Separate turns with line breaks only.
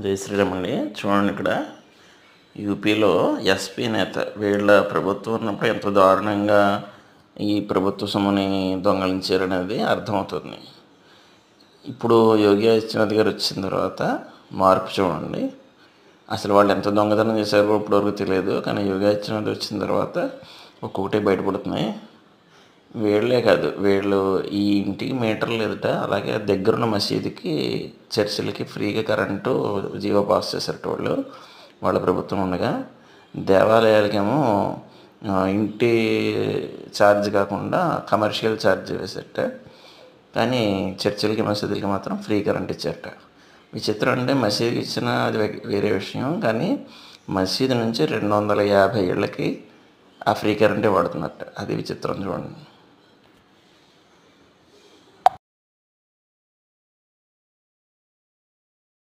జై శ్రీరామ్ అండి. చూడండి, ఇక్కడ యూపీలో ఎస్పీ నేత వీళ్ళ ప్రభుత్వం ఉన్నప్పుడు ఎంత దారుణంగా ఈ ప్రభుత్వ సొమ్ముని దొంగలించారనేది అర్థమవుతుంది. ఇప్పుడు యోగి ఆదిత్యనాథ్ గారు వచ్చిన తర్వాత మార్పు చూడండి. అసలు వాళ్ళు ఎంత దొంగతనం చేశారో ఇప్పటివరకు తెలియదు, కానీ యోగి ఆదిత్యనాథ్ వచ్చిన తర్వాత ఒక్కొక్కటి బయటపడుతున్నాయి. వీళ్ళే కాదు, వీళ్ళు ఈ ఇంటికి మీటర్లు ఎదుట అలాగే దగ్గరున్న మసీదుకి చర్చిలకి ఫ్రీగా కరెంటు జీవో పాస్ చేశారట వాళ్ళ ప్రభుత్వం ఉండగా. దేవాలయాలకేమో ఇంటి ఛార్జ్ కాకుండా కమర్షియల్ ఛార్జ్ వేసేట, కానీ చర్చిలకి మసీదులకి మాత్రం ఫ్రీ కరెంట్ ఇచ్చారట. విచిత్రం అంటే మసీదుకి ఇచ్చిన అది వేరే విషయం, కానీ మసీదు నుంచి 250 ఏళ్ళకి ఆ ఫ్రీ కరెంటే వాడుతున్నట్ట. అది విచిత్రం చూడండి.